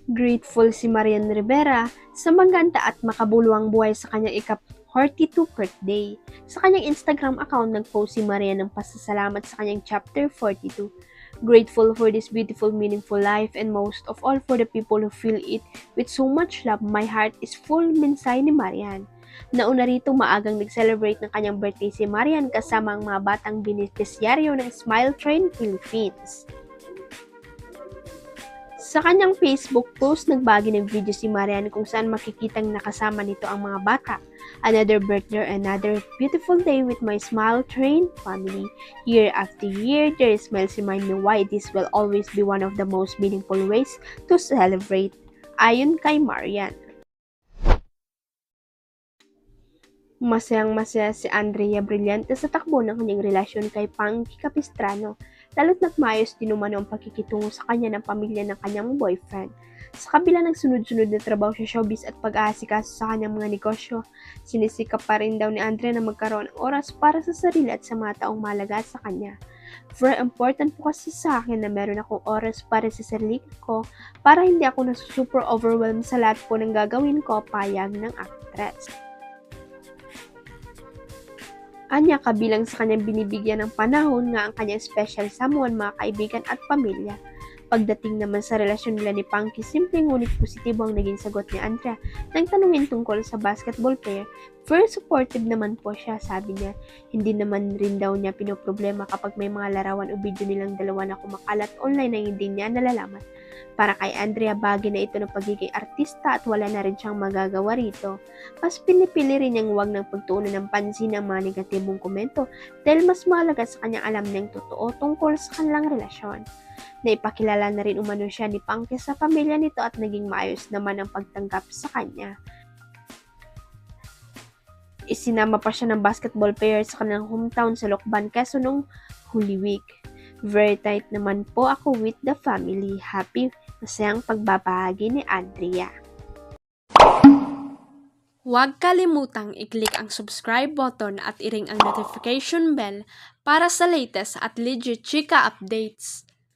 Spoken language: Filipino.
Grateful si Marian Rivera sa maganda at makabuluhang buhay sa kanyang ika-42 birthday. Sa kanyang Instagram account, nag-post si Marian ng pasasalamat sa kanyang chapter 42. Grateful for this beautiful, meaningful life and most of all for the people who feel it with so much love. My heart is full, mensahe ni Marian. Nauna rito, maagang nag-celebrate ng kanyang birthday si Marian kasama ang mga batang benepisyaryo ng Smile Train Philippines. Sa kanyang Facebook post, nagbagi ng video si Marian kung saan makikitang nakasama nito ang mga bata. Another birthday, another beautiful day with my Smile Train family. Year after year, their smiles remind me why this will always be one of the most meaningful ways to celebrate. Ayon kay Marian. Masayang-masaya si Andrea Brillante sa takbo ng kanyang relasyon kay Panky Capistrano, lalo't nagmaayos din umano ang pagkikitungo sa kanya ng pamilya ng kanyang boyfriend. Sa kabila ng sunod-sunod na trabaho sa showbiz at pag-aasikaso sa kanyang mga negosyo, sinisikap pa rin daw ni Andrea na magkaroon ng oras para sa sarili at sa mga taong mahalaga sa kanya. Very important po kasi sa akin na meron akong oras para sa sarili ko para hindi ako super overwhelmed sa lahat po ng gagawin ko, payag ng actress. Anya, kabilang sa kanyang binibigyan ng panahon nga ang kanyang special someone, mga kaibigan at pamilya. Pagdating naman sa relasyon nila ni Panky, simple ngunit positibo ang naging sagot ni Andrea nang tanungin tungkol sa basketball player. Very supportive naman po siya, sabi niya. Hindi naman rin daw niya pinoproblema kapag may mga larawan o video nilang dalawa na kumakalat online na hindi niya nalalaman. Para kay Andrea, bagay na ito ng pagiging artista at wala na rin siyang magagawa rito. Mas pinipili rin niyang huwag ng pagtuunan ng pansin ang mga negatibong komento dahil mas mahalaga sa kanyang alam niyang totoo tungkol sa kanilang relasyon. Naipakilala na rin umano siya ni Panky sa pamilya nito at naging maayos naman ang pagtanggap sa kanya. Isinama pa siya ng basketball player sa kanilang hometown sa Lokban, Quezon noong Holy Week. Very tight naman po ako with the family. Happy, masayang pagbabahagi ni Andrea. Huwag kalimutang i-click ang subscribe button at i-ring ang notification bell para sa latest at legit chika updates.